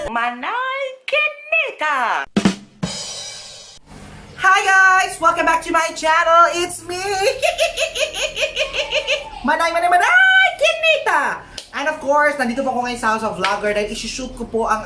Manay Kinita! Hi guys! Welcome back to my channel. It's me! Manay Kinita! And of course, nandito po ako ngayon sa House of Vlogger dahil isushoot ko po ang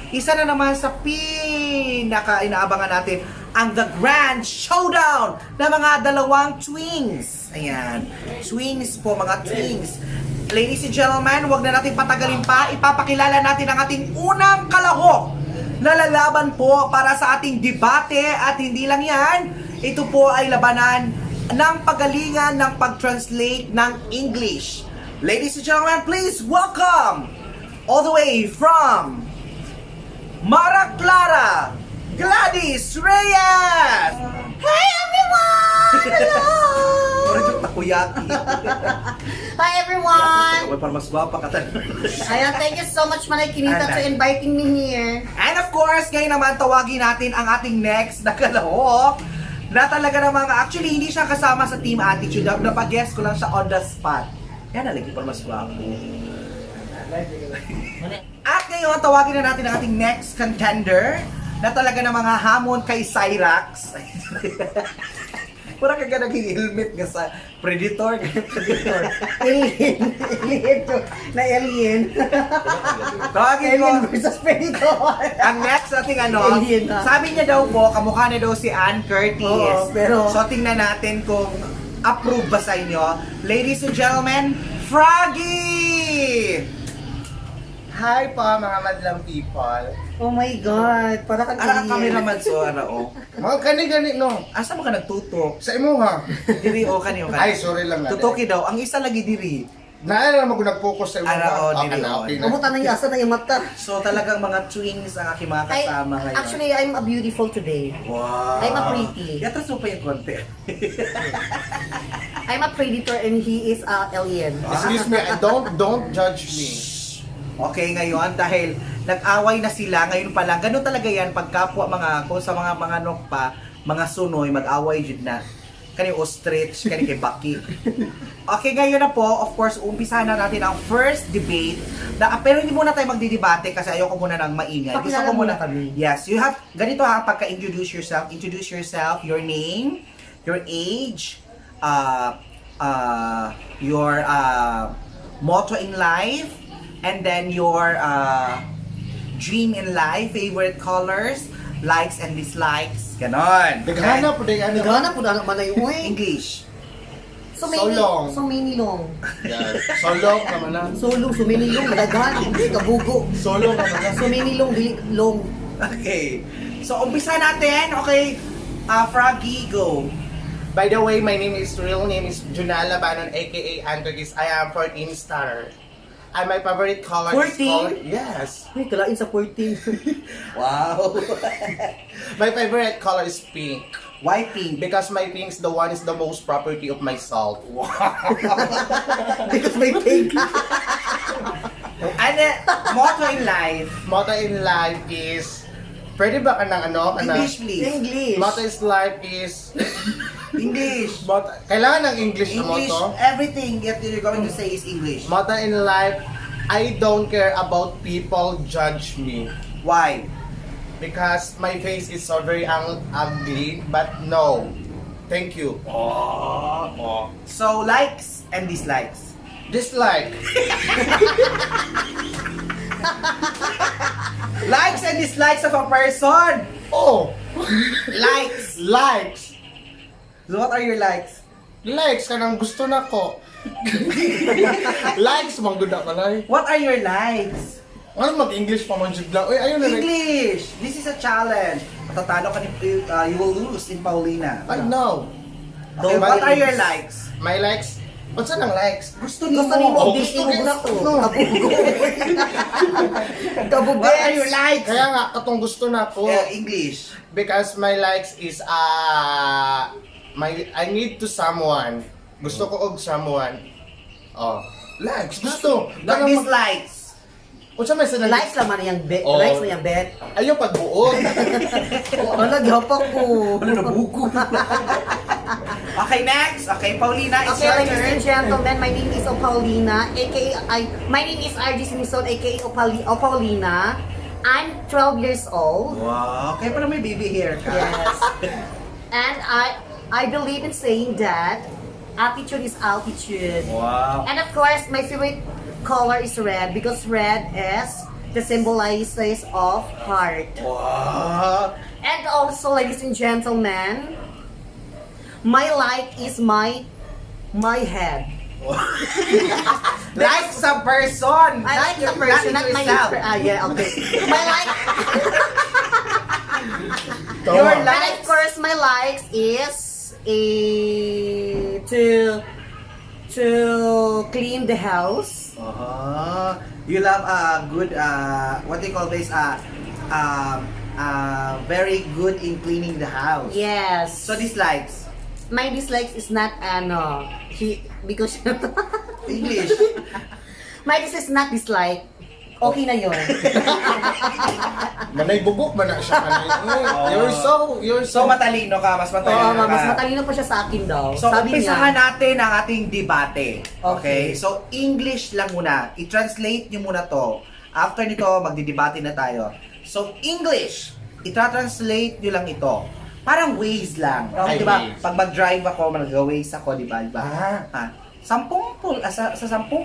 isa na naman sa pinaka-inaabangan natin, ang The Grand Showdown ng mga dalawang twins. Ayan. Twins po, mga twins. Ladies and gentlemen, huwag na natin patagalin pa. Ipapakilala natin ang ating unang kalahok na lalaban po para sa ating debate. At hindi lang yan, ito po ay labanan ng pagalingan ng pag-translate ng English. Ladies and gentlemen, please welcome all the way from Mara Clara, Gladys Reyes! Hi everyone! Hello! Parang yung takoyaki. Hi everyone! Para mas guwapa ka talaga. Ayan, thank you so much Manay Kinita to inviting me here. And of course, ngayon naman tawagin natin ang ating next na kalahok na talaga namang actually hindi siya kasama sa Team Attitude. Napag-guess ko lang siya on the spot. Yan, nalagi pa mas guwapo. At ngayon, tawagin na natin ang ating next contender na talaga na mga hamon kay Cyrax. Parang kaga naging helmet nga sa Predator. Alien to, na alien. Tawagin ko, Alien versus Predator. ang next nating Alien na. sabi niya daw po, kamukha na daw si Ann Curtis. Oo, pero- So tingnan natin kung approve ba sa inyo. Ladies and gentlemen, Froggy! Hi po mga madlang people. Oh my God, para kang Ara ang alien. cameraman so Mga kani-gani no. Asa mo ka nagtutok? Sa imo ha. Diri o kanyo ka. Ay, sorry lang na. Tutoki daw. Ang isa lagi diri. Naala mo kung nag-focus sa imo Ara, ha. dili, Okay na. Kumuta na yung asa na yung mata. So talagang mga twins ang aking mga kasama ngayon. Actually, I'm a beautiful today. wow. I'm a pretty. Yatras mo pa yung konti. I'm a predator and he is a alien. Excuse me, don't judge me. Okay, ngayon dahil nag-away na sila, ngayon pa lang, ganun talaga yan, pagkapwa mga, kung sa mga nok pa, mga sunoy, mag-away jud na. Kani ostrich, kani kay Baki. Okay, ngayon na po, of course, umpisahan na natin ang first debate. Pero hindi muna tayo magdidebate kasi ayoko muna ng maingay. Gusto Pakilala ko muna muna kami. Yes, you have, ganito ha, pagka-introduce yourself, your name, your age, your motto in life, and then your dream in life, favorite colors, likes and dislikes, ganon. Daghana po, daghana. Nagana po na Manay, uy. English. So many, long. so many long. Yan. Solo ka man na. Solo, so many long, madagan, hindi kabugo. Solo ka man na. So many long, dili long. Okay. So, umpisa natin. Okay. Froggy, go. By the way, my real name is Junala Banon, aka Antonis. I am 14 star. And my favorite color 14? is color. Yes. Ay, kalain sa 14. Wow. My favorite color is pink. Why pink? Because my pink is the one is the most property of myself. Because may pink. And motto in life. Motto in life is pwede ba ka ng ano? English, please. English. Motto in life is English. kailangan ng English na English. motto. Everything that you're going to say is English. Motto in life, I don't care about people judge me. Why? Because my face is so very ugly, but no. Thank you. So, likes and dislikes. Dislike. Likes and dislikes of a person. Oh, Likes. likes. So, what are your likes? Likes ka nang gusto na ko. Likes, mangguda ka na eh. What are your likes? Ano mag-English pa man jud lang? Uy, ayun na like. English. This is a challenge. Matatalo ka ni, you will lose in Paulina. I know. Okay, My what are your English- likes? My likes, what's ang likes? Gusto Gusto ni mo, Oh, English gusto mo na to. no. Kabugo. What are your likes? Kaya nga, katong gusto na ko. English. Because my likes is I need to someone. Gusto ko og someone. Oh, likes gusto. Not dislikes. Unsa may sa Likes lang man yung bet. Oh. Likes lang yung bet. Ayo pagbuod. Wala, gihapa ko. Ano na buko? Okay, next. Okay, Paulina, it's Okay, your ladies turn. and gentlemen, my name is Opaulina, my name is RG Simson, aka Opaulina. I'm 12 years old. Wow, kaya pala may baby hair ka. Yes. And I believe in saying that attitude is altitude. Wow. And of course, my favorite color is red because red is the symbolizes of heart. Wow. And also, ladies and gentlemen, my light is my head. Like sa person. I like the person, not my yourself. yeah, okay. My light, Your and of likes. course, my likes is to clean the house. You love good what do you call this very good in cleaning the house. Yes. So dislikes My dislikes is not because English. my dislike is not dislike. Okay na yun. Manay bubok man na siya kanay. You're So matalino ka, mas matalino Oo, ka. mas matalino pa siya sa akin daw. So Sabi umpisahan niya, natin ang ating debate. Okay? Okay. So English lang muna. I-translate niyo muna to. After nito, magdidebate na tayo. So English, i-translate niyo lang ito. Parang ways lang. Okay, Di ba? ways. Pag mag-drive ako, mag-ways ako, di ba? Sa 10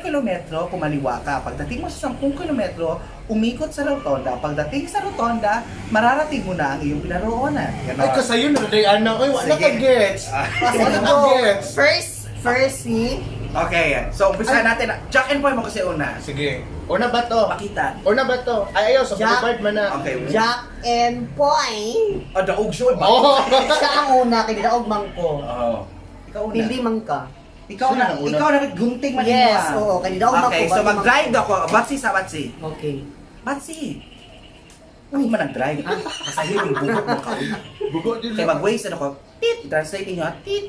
kilometro, kumaliwa ka. Pagdating mo sa 10 kilometro, umikot sa rotonda. Pagdating sa rotonda, mararating mo na ang iyong pinaroonan. Ganon. Ay, kasayo na rin, anak. Ay, wala Sige. ka gets. Wala ka gets. first see, Okay, so umpisahan natin. Jack and Paul mo kasi una. Sige. Una ba to? Pakita. Una ba to? Ay, ayaw, sa Jack. part man na. Okay. Jack and Poy. Daog siya. Oh! Siya ang una, kinilaog man ko. Ikaw una. Hindi man ka. Ikaw Sino na, ang una? ikaw na gunting man Yes, oo, kanilaog man Okay, ko. so bago mag-drive ako. Batsi sa batsi. Okay. Batsi. Ako man nag-drive. Kasi yung bubok mo ka. Bugo din Kaya mag-waste ano ko. Tit. Translate niyo. Tit.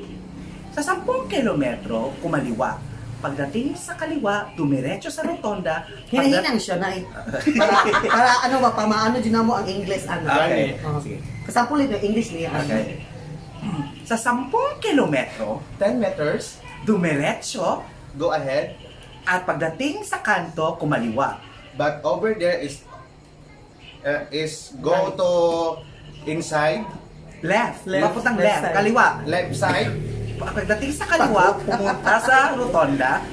Sa 10 kilometro, kumaliwa. Pagdating sa kaliwa, dumiretso sa rotonda. Hinahinang siya na para ano ba, pamaano din mo ang English, ano. Okay. Oo. Sige. Kasapulit ng English niya. Okay. Sa 10 kilometro, 10 meters. dumiretso Go ahead. at pagdating sa kanto, kumaliwa. But over there is go to inside, Left. Left. Papuntang Left left. side. Kaliwa. left side. Pagdating sa kaliwa, pumunta sa rotonda.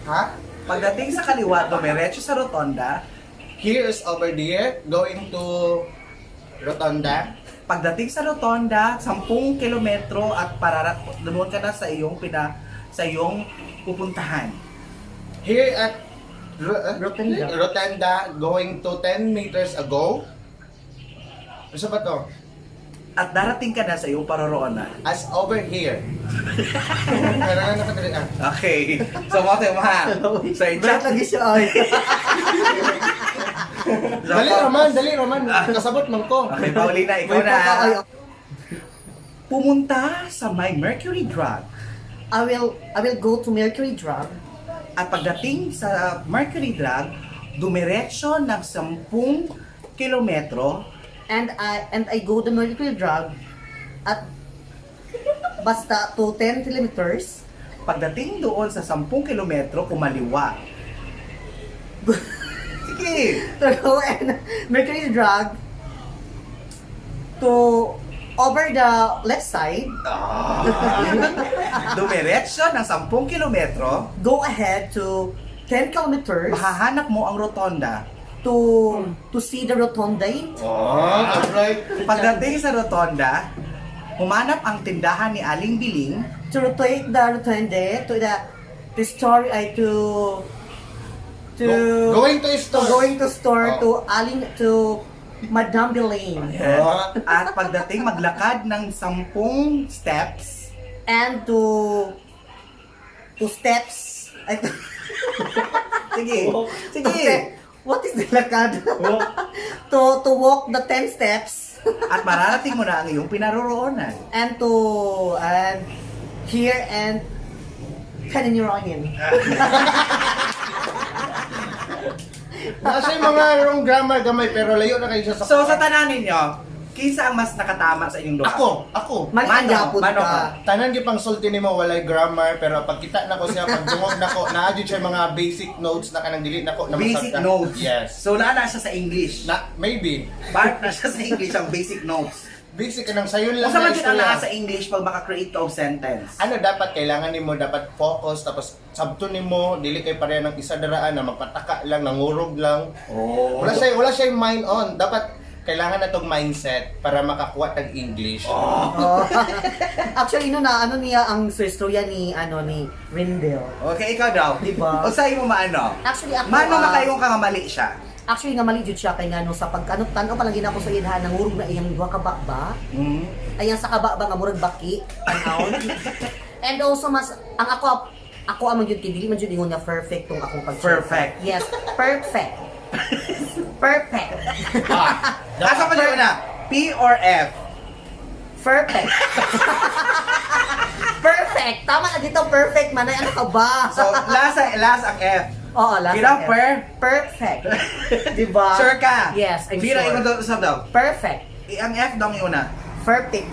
Ha? Pagdating sa kaliwa, dumiretso sa rotonda. Here is over there, going to Rotonda. Pagdating sa rotonda, 10 kilometro at doon ka na sa iyong pupuntahan. Here at Rotunda. Rotunda, going to 10 meters ago. Ano ba to? At darating ka na sa iyong paroroonan. As over here. Kailangan nakadali. Okay. So, mo So, Ba't lagi siya ay? Dali Roman. Kasabot man ko. Okay, Paulina, ikaw May na. pagka- Pumunta sa may Mercury Drug. I will go to Mercury Drug. At pagdating sa Mercury Drug, dumiretso ng 10 kilometro And I go to Mercury Drug at basta to 10 kilometers. Pagdating doon sa 10 kilometro, kumaliwa. Sige! To go and Mercury Drug to over the left side. Dumiretso ng 10 kilometro, Go ahead to 10 kilometers mahahanap mo ang rotonda. to see the rotunda. Alright. Pagdating sa rotonda, humanap ang tindahan ni Aling Biling. To take the rotunda to the store Going to store. going to store Oh. to Madame Biling At pagdating maglakad ng 10 steps, and to steps. sige, sige, What is the lakad? to walk the 10 steps at mararating mo na ang iyong pinaroroonan. and here and Kaninirohin. Nasa yung mga wrong grammar gamay pero layo na kayo sa So sa tanan ninyo, Kinsa ang mas nakatama sa inyong duha? Ako. Mali ang Mano, yapon mano ka. Tanan gyud pang sulti nimo walay grammar pero pag kita nako siya pag dungog nako naa jud siya mga basic notes na kanang dili nako na Basic masabta. notes. Yes. So naana siya sa English. Na maybe Part na siya sa English ang basic notes. basic kanang sayon lang Kung sa man na dyan ang istorya. naa sa English pag maka-create of sentence. Ano dapat kailangan nimo dapat focus tapos sabto nimo dili kay pareha ng isa daraan na magpataka lang nangurog lang. Oh. Wala siya mind on. Dapat kailangan na tong mindset para makakuha tag English. Oh. Actually, no na, ano niya ang istorya ni, ni Rindel. Okay, ikaw daw. Diba? O sa'yo mo maano? Actually, ako, Mano makayong ka nga mali siya. Actually, nga mali jud siya kay nga no, sa pagkano, tanaw pa lang gina ko sa iyahan, nangurog na iyang duha ka ba? Mm. Ayan sa kababa nga murag baki, tanaw. And also, ang ako amang jud kay dili man jud ingon nga perfect tong akong pag Perfect. Yes, perfect. Perfect. Asa pa dyan na? P or F? Perfect. Perfect. Tama na dito, perfect man. Ay, ano ka ba? So, last ang F. Oo, last Kira ang F. per? Perfect. Diba? Sure ka? Yes, I'm Kira sure. imo daw sa daw. Perfect. Ang F daw ang iuna. Perfect.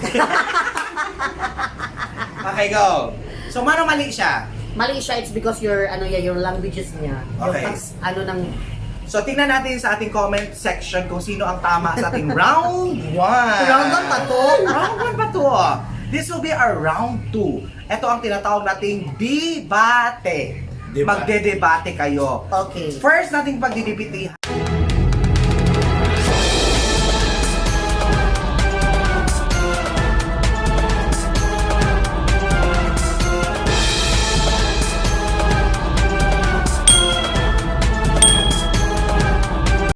Okay, go. So, mano mali siya? Mali siya, it's because your languages niya. Okay. Yung So, tingnan natin sa ating comment section kung sino ang tama sa ating round 1. Round 1 pa to? Round 1 pa to. This will be our round 2. Ito ang tinatawag nating debate. Debate. Magde-debate kayo. Okay. First nating pagdidibitihan